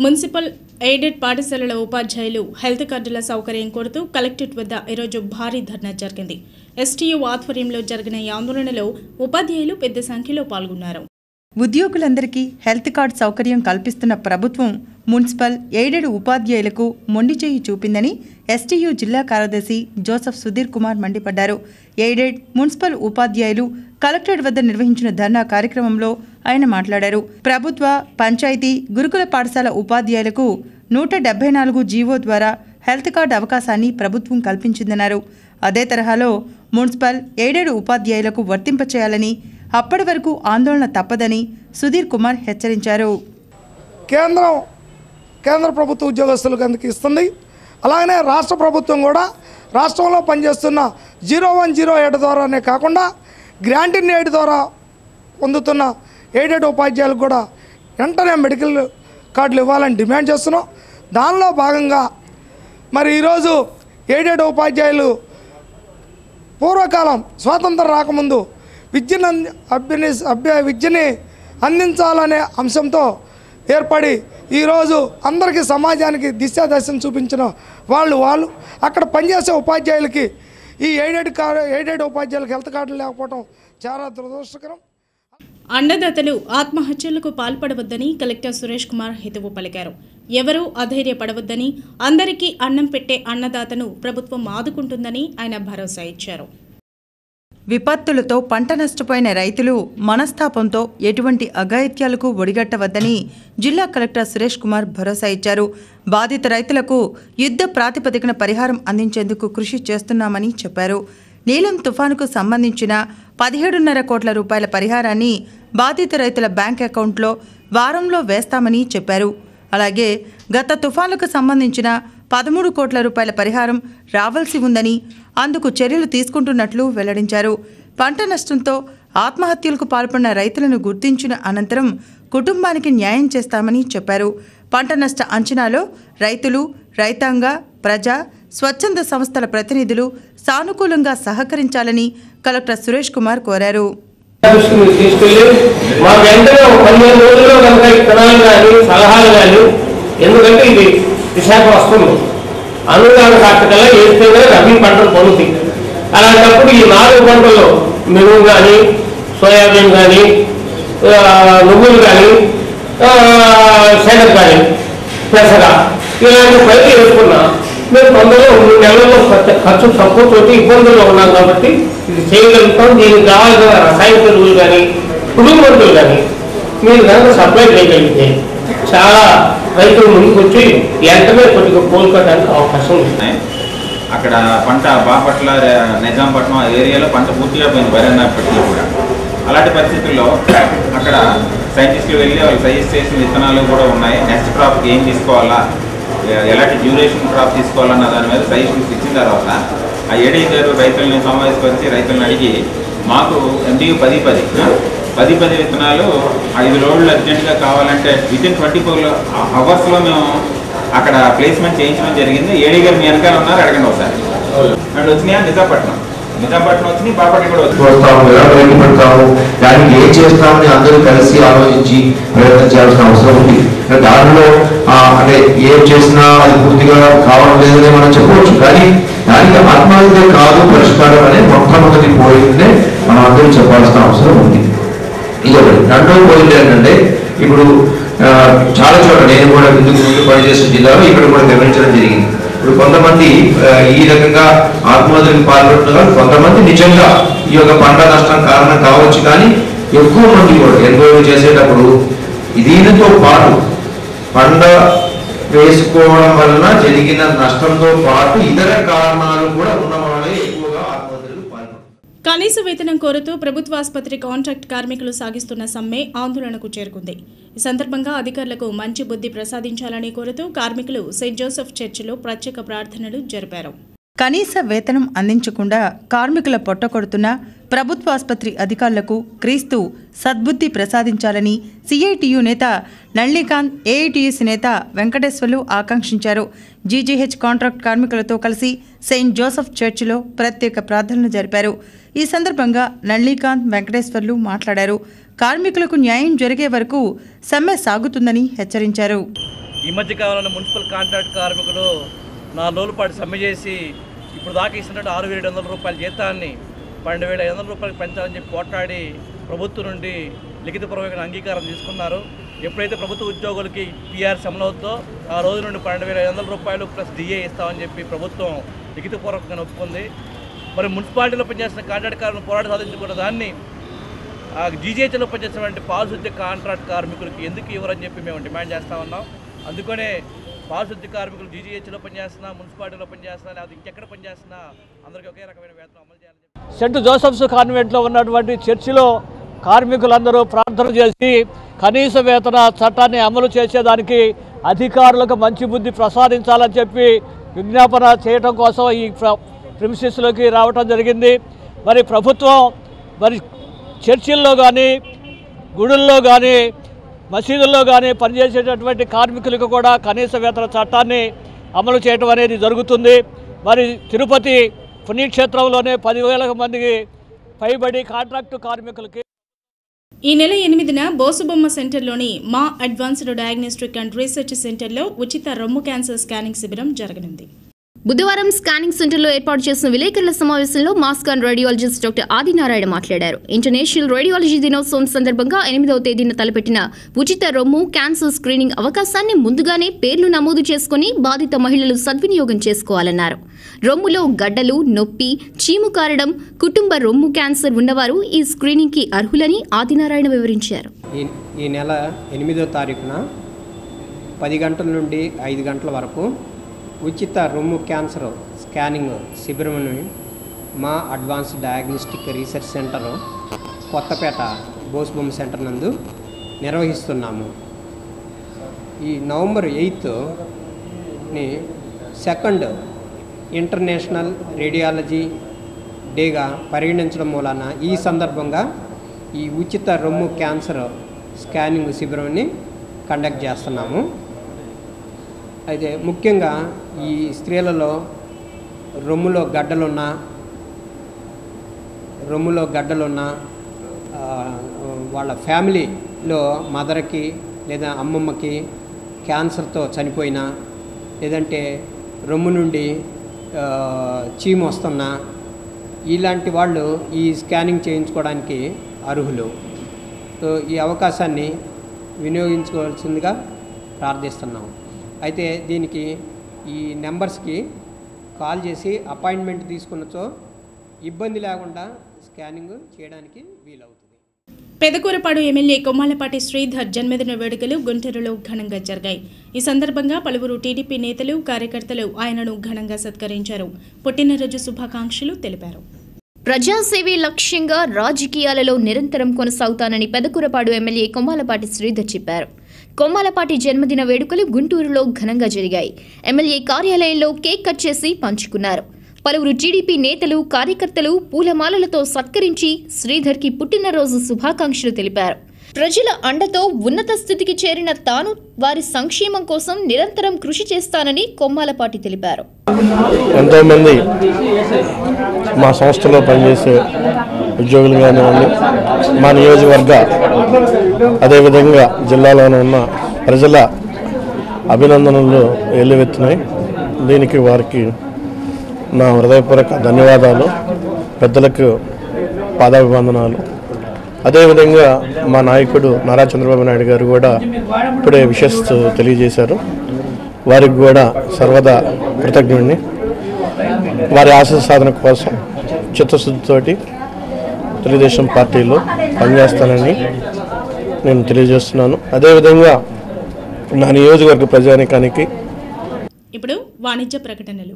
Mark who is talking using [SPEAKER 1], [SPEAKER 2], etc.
[SPEAKER 1] Municipal aided పాఠశాలల ఉపాధ్యాయులు health కార్డుల సౌకర్యం కోరుతూ కలెక్టరేట్ వద్ద ఈరోజు భారీ ధర్నా జరిగింది. ఎస్టీయూ ఆధ్వర్యంలో జరిగిన ఈ ఆందోళనలో ఉపాధ్యాయులు పెద్ద సంఖ్యలో పాల్గొన్నారు.
[SPEAKER 2] ఉద్యోగులందరికీ హెల్త్ కార్డు సౌకర్యం కల్పిస్తున్న ప్రభుత్వం మున్సిపల్ ఎయిడెడ్ ఉపాధ్యాయులకు మొండిచేయి చూపిందని ఎస్టీయూ జిల్లా కార్యదర్శి జోసెఫ్ సుధీర్ కుమార్ మండిపడ్డారు. ఎయిడెడ్ మున్సిపల్ ఉపాధ్యాయులు కలెక్టరేట్ వద్ద నిర్వహించిన ధర్నా కార్యక్రమంలో ఆయన మాట్లాడారు. ప్రభుత్వ పంచాయతీ గురుకుల పాఠశాల ఉపాధ్యాయులకు 174 జీవో ద్వారా హెల్త్ కార్డు అవకాశాన్ని ప్రభుత్వం కల్పించిందన్నారు. అదే తరహాలో మున్సిపల్ ఎయిడెడ్ ఉపాధ్యాయులకు వర్తింపచేయాలని, అప్పటి వరకు ఆందోళన తప్పదని సుధీర్ కుమార్ హెచ్చరించారు.
[SPEAKER 3] కేంద్ర ప్రభుత్వ ఉద్యోగస్తులకు అందుకు ఇస్తుంది. అలాగనే రాష్ట్ర ప్రభుత్వం కూడా రాష్ట్రంలో పనిచేస్తున్న 0108 ద్వారానే కాకుండా గ్రాంటిన్ ఎయిడ్ ద్వారా పొందుతున్న ఎయిడెడ్ ఉపాధ్యాయులకు కూడా వెంటనే మెడికల్ కార్డులు ఇవ్వాలని డిమాండ్ చేస్తున్నాం. దానిలో భాగంగా మరి ఈరోజు ఎయిడెడ్ ఉపాధ్యాయులు పూర్వకాలం స్వాతంత్రం రాకముందు విద్యని అందించాలనే అంశంతో ఏర్పడి ఈరోజు అందరికీ సమాజానికి దిశాదశను చూపించిన వాళ్ళు అక్కడ పనిచేసే ఉపాధ్యాయులకి ఈ ఎయిడెడ్ ఉపాధ్యాయులకు హెల్త్ కార్డులు లేకపోవడం చాలా దురదృష్టకరం.
[SPEAKER 1] అన్నదాతలు ఆత్మహత్యలకు పాల్పడవద్దని కలెక్టర్ సురేష్ కుమార్ హితవు పలికారు. ఎవరూ అధైర్యపడవద్దని, అందరికీ అన్నం పెట్టే అన్నదాతను ప్రభుత్వం ఆదుకుంటుందని ఆయన భరోసా ఇచ్చారు.
[SPEAKER 2] విపత్తులతో పంట నష్టపోయిన రైతులు మనస్తాపంతో ఎటువంటి అఘాయిత్యాలకు ఒడిగట్టవద్దని జిల్లా కలెక్టర్ సురేష్ కుమార్ భరోసా ఇచ్చారు. బాధిత రైతులకు యుద్ధ ప్రాతిపదికన పరిహారం అందించేందుకు కృషి చేస్తున్నామని చెప్పారు. నీలం తుఫానుకు సంబంధించిన 17.5 కోట్ల రూపాయల పరిహారాన్ని బాధిత రైతుల బ్యాంక్ అకౌంట్లో వారంలో వేస్తామని చెప్పారు. అలాగే గత తుఫానులకు సంబంధించిన 13 కోట్ల రూపాయల పరిహారం రావాల్సి ఉందని, అందుకు చర్యలు తీసుకుంటున్నట్లు వెల్లడించారు. పంట నష్టంతో ఆత్మహత్యలకు పాల్పడిన రైతులను గుర్తించిన అనంతరం కుటుంబానికి న్యాయం చేస్తామని చెప్పారు. పంట నష్ట అంచనాలో రైతులు, రైతాంగ, ప్రజా, స్వచ్ఛంద సంస్థల ప్రతినిధులు సానుకూలంగా సహకరించాలని కలెక్టర్ సురేష్ కుమార్ కోరారు.
[SPEAKER 4] ఎందుకంటే ఇది విశాఖ వస్తుంది, అనుదాన కాటకల్లా వేస్తేనే రబీ పంటలు పొందుతాయి. అలాంటప్పుడు ఈ 4 పంటల్లో మినుము కానీ, సోయాబీన్ కానీ, నువ్వులు కానీ, శనగ కానీ, పెసర ఇలాంటి పైకి వేసుకున్నా మేము తొందరగా 3 నెలల్లో ఖర్చు తక్కువతోటి ఇబ్బందుల్లో ఉన్నాం కాబట్టి ఇది చేయగలుగుతాం. దీనికి కావాల్సిన రసాయన ఎరువులు కానీ, పురుగు మందులు కానీ మీరు కనుక సప్లై చేయగలిగితే చాలా రైతులు ముందుకు వచ్చి వెంటనే కొద్దిగా కోలుకోవడానికి అవకాశం ఉంది.
[SPEAKER 5] అక్కడ పంట బాపట్ల, నిజాంపట్నం ఏరియాలో పంట పూర్తిగా పోయింది, వరన్నప్పటికీ కూడా. అలాంటి పరిస్థితుల్లో అక్కడ సైంటిస్టులు వెళ్ళి వాళ్ళు సజెస్ట్ చేసిన విత్తనాలు కూడా ఉన్నాయి. నెక్స్ట్ క్రాప్కి ఏం తీసుకోవాలా, ఎలాంటి డ్యూరేషన్ క్రాప్ తీసుకోవాలన్న దాని మీద సజెషన్స్ ఇచ్చిన తర్వాత ఆ ఏడీ గారు రైతులను సమావేశపరిచి రైతులను అడిగి మాకు MTU 10 విత్తనాలు 5 లోడ్లు అర్జెంటుగా కావాలంటే వితిన్ 24 అవర్స్లో మేము అక్కడ ప్లేస్మెంట్ చేయించడం జరిగింది. ఏడీ గారు మీ వెనకాల ఉన్నారు, అడగండి ఒకసారి. అండ్ వచ్చినాయా నిజాంపట్నం వచ్చినాయి, బాపట్ల కూడా
[SPEAKER 6] పెడతాము. దానికి ఏం చేస్తామని అందరూ కలిసి ఆలోచించి ప్రయత్నం చేయాల్సిన అవసరం ఉంది. దానిలో అంటే ఏం చేసినా అది పూర్తిగా కావడం లేదని మనం చెప్పవచ్చు, కానీ దానికి ఆత్మహత్య కాదు పరిష్కారం అనే మొట్టమొదటి పోయిందే మనం అందరూ చెప్పాల్సిన అవసరం ఉంది. ఇది ఒకటి. రెండో పాయింట్ ఏంటంటే ఇప్పుడు చాలా చోట్ల నేను కూడా ముందు పనిచేసిన జిల్లాలో ఇక్కడ కూడా గమనించడం జరిగింది. ఇప్పుడు కొంతమంది ఈ రకంగా ఆత్మహత్యలకు పాల్పడుతున్నారు, కొంతమంది నిజంగా ఈ యొక్క పంట నష్టం కారణం కావచ్చు, కానీ ఎక్కువ మంది కూడా ఎన్క్వైరీ చేసేటప్పుడు దీనితో పాటు పంట వేసుకోవడం వలన జరిగిన నష్టంతో పాటు ఇతర కారణాలు కూడా ఉన్న వాళ్ళే ఎక్కువగా ఆత్మహత్యలకు పాల్పడుతున్నారు.
[SPEAKER 1] కనీస వేతనం కోరుతూ ప్రభుత్వ ఆసుపత్రి కాంట్రాక్ట్ కార్మికులు సాగిస్తున్న సమ్మె ఆందోళనకు చేరుకుంది. ఈ సందర్భంగా అధికారులకు మంచి బుద్ధి ప్రసాదించాలని కోరుతూ కార్మికులు సెయింట్ జోసెఫ్ చర్చిలో ప్రత్యేక ప్రార్థనలు జరిపారు.
[SPEAKER 2] కనీస వేతనం అందించకుండా కార్మికుల పొట్టకొడుతున్న ప్రభుత్వ ఆసుపత్రి అధికారులకు క్రీస్తు సద్బుద్ధి ప్రసాదించాలని సిఐటియు నేత నళినీకాంత్, ఏఐటియుసి నేత వెంకటేశ్వర్లు ఆకాంక్షించారు. జీజీహెచ్ కాంట్రాక్ట్ కార్మికులతో కలిసి సెయింట్ జోసెఫ్ చర్చిలో ప్రత్యేక ప్రార్థనలు జరిపారు. ఈ సందర్భంగా నళినీకాంత్, వెంకటేశ్వర్లు మాట్లాడారు. కార్మికులకు న్యాయం జరిగే వరకు సమ్మె సాగుతుందని హెచ్చరించారు.
[SPEAKER 7] ఈ మధ్య కాలంలో మున్సిపల్ కాంట్రాక్ట్ కార్మికులు 4 రోజుల పాటు సమ్మె చేసి ఇప్పుడు దాకా ఇస్తున్నట్టు 6,700 రూపాయల జీతాన్ని 12,500 రూపాయలకు పెంచాలని చెప్పి పోట్లాడి ప్రభుత్వం నుండి లిఖితపూర్వకంగా అంగీకారం తీసుకున్నారు. ఎప్పుడైతే ప్రభుత్వ ఉద్యోగులకి పిఆర్సీ అమలవుతుందో ఆ రోజు నుండి 12,500 రూపాయలు ప్లస్ డిఏ ఇస్తామని చెప్పి ప్రభుత్వం లిఖితపూర్వకంగా ఒప్పుకుంది. మరి మున్సిపాలిటీలో పనిచేస్తున్న కాంట్రాక్ట్ కార్మికులు పోరాట సాధించుకున్న దాన్ని జీజీహెచ్లో పనిచేసినటువంటి పారిశుద్ధ్య కాంట్రాక్ట్ కార్మికులకి ఎందుకు ఇవ్వరని చెప్పి మేము డిమాండ్ చేస్తూ ఉన్నాం. అందుకనే పారిశుద్ధ్య కార్మికులు జీజీహెచ్లో పనిచేస్తున్నా, మున్సిపాలిటీలో పనిచేస్తున్నా, లేదా ఇంకెక్కడ పనిచేస్తున్నా అందరికీ ఒకే రకమైన వేతనం అమలు చేయాలని
[SPEAKER 8] సెంట్ జోసెఫ్స్ కాన్వెంట్లో ఉన్నటువంటి చర్చిలో కార్మికులందరూ ప్రార్థన చేసి కనీస వేతన చట్టాన్ని అమలు చేసేదానికి అధికారులకు మంచి బుద్ధి ప్రసాదించాలని చెప్పి విజ్ఞాపన చేయడం కోసం ఈ ప్రిమిసెస్లోకి రావడం జరిగింది. మరి ప్రభుత్వం మరి చర్చిల్లో కానీ, గుడుల్లో కానీ, మసీదుల్లో కానీ పనిచేసేటటువంటి కార్మికులకు కూడా కనీస వేతన చట్టాన్ని అమలు చేయడం అనేది జరుగుతుంది. మరి తిరుపతి పుణ్యక్షేత్రంలోనే 10,000 మందికి పైబడి కాంట్రాక్టు కార్మికులకి
[SPEAKER 1] ఈ నెల 8న బోసుబొమ్మ సెంటర్లోని మా అడ్వాన్స్డ్ డయాగ్నోస్టిక్ అండ్ రీసెర్చ్ సెంటర్లో ఉచిత రొమ్ము క్యాన్సర్ స్కానింగ్ శిబిరం జరగనుంది.
[SPEAKER 9] బుధవారం స్కానింగ్ సెంటర్లో ఏర్పాటు చేసిన విలేకరుల సమావేశంలో మాస్కాన్ రేడియాలజిస్ట్ డాక్టర్ ఆదినారాయణ మాట్లాడారు. ఇంటర్నేషనల్ రేడియాలజీ దినోత్సవం సందర్భంగా 8వ తేదీన తలపెట్టిన ఉచిత రొమ్ము క్యాన్సర్ స్క్రీనింగ్ అవకాశాన్ని ముందుగానే పేర్లు నమోదు చేసుకుని బాధిత మహిళలు సద్వినియోగం చేసుకోవాలన్నారు. రొమ్ములో గడ్డలు, నొప్పి, చీము కారడం, కుటుంబ రొమ్ము క్యాన్సర్ ఉన్నవారు ఈ స్క్రీనింగ్కి అర్హులని ఆదినారాయణ వివరించారు.
[SPEAKER 10] ఈ నెల 8వ తారీఖున 10 గంటల నుండి 5 గంటల వరకు ఉచిత రొమ్ము క్యాన్సర్ స్కానింగ్ శిబిరంను మా advanced diagnostic research centre Kothapeta Bosubomma centre నందు నిర్వహిస్తున్నాము. ఈ నవంబర్ 8ని సెకండ్ ఇంటర్నేషనల్ రేడియాలజీ డేగా పరిగణించడం మూలాన ఈ సందర్భంగా ఈ ఉచిత రొమ్ము క్యాన్సర్ స్కానింగ్ శిబిరాన్ని కండక్ట్ చేస్తున్నాము. అయితే ముఖ్యంగా ఈ స్త్రీలలో రొమ్ములో గడ్డలున్న వాళ్ళ ఫ్యామిలీలో మదర్కి లేదా అమ్మమ్మకి క్యాన్సర్తో చనిపోయినా, లేదంటే రొమ్ము నుండి చీము వస్తున్నా, ఇలాంటి వాళ్ళు ఈ స్కానింగ్ చేయించుకోవడానికి అర్హులు. సో ఈ అవకాశాన్ని వినియోగించుకోవాల్సిందిగా ప్రార్థిస్తున్నాం. అయితే దీనికి ఈ నెంబర్స్కి కాల్ చేసి అపాయింట్మెంట్ తీసుకున్నచో ఇబ్బంది లేకుండా స్కానింగ్ చేయడానికి వీలవుతుంది.
[SPEAKER 1] పెదకూరపాడు ఎమ్మెల్యే కొమ్మాలపాటి శ్రీధర్ జన్మదిన వేడుకలు గుంటూరులో ఘనంగా జరిగాయి. ఈ సందర్భంగా పలువురు టీడీపీ నేతలు, కార్యకర్తలు ఆయనను ఘనంగా సత్కరించారు. పుట్టినరోజు శుభాకాంక్షలు తెలిపారు.
[SPEAKER 9] ప్రజాసేవే లక్ష్యంగా రాజకీయాలలో నిరంతరం కొనసాగుతానని పెదకూరపాడు ఎమ్మెల్యే కొమ్మాలపాటి శ్రీధర్ చెప్పారు. కొమ్మాలపాటి జన్మదిన వేడుకలు గుంటూరులో ఘనంగా జరిగాయి. ఎమ్మెల్యే కార్యాలయంలో కేక్ కట్ చేసి పంచుకున్నారు. పలువురు టీడీపీ నేతలు, కార్యకర్తలు పూలమాలలతో సత్కరించి శ్రీధర్కి పుట్టినరోజు శుభాకాంక్షలు తెలిపారు. ప్రజల అండతో ఉన్నత స్థితికి చేరిన తాను వారి సంక్షేమం కోసం నిరంతరం కృషి చేస్తానని కొమ్మాలపాటి తెలిపారు.
[SPEAKER 11] ఎంతోమంది మా సంస్థలో పనిచేసే ఉద్యోగులు కానివ్వండి, మా నియోజకవర్గ అదేవిధంగా జిల్లాలోనే ఉన్న ప్రజల అభినందనలు ఎల్లువెత్తినాయి. దీనికి వారికి నా హృదయపూర్వక ధన్యవాదాలు, పెద్దలకు పాదాభివందనాలు. అదేవిధంగా మా నాయకుడు నారా చంద్రబాబు నాయుడు గారు కూడా ఇప్పుడే విషెస్ తెలియజేశారు. వారికి కూడా సర్వదా కృతజ్ఞుడిని. వారి ఆశయ సాధన కోసం చిత్తశుద్ధితోటి తెలుగుదేశం పార్టీలో పనిచేస్తానని నేను తెలియజేస్తున్నాను. అదేవిధంగా నా నియోజకవర్గ ప్రజానీకానికి
[SPEAKER 1] ఇప్పుడు వాణిజ్య ప్రకటనలు.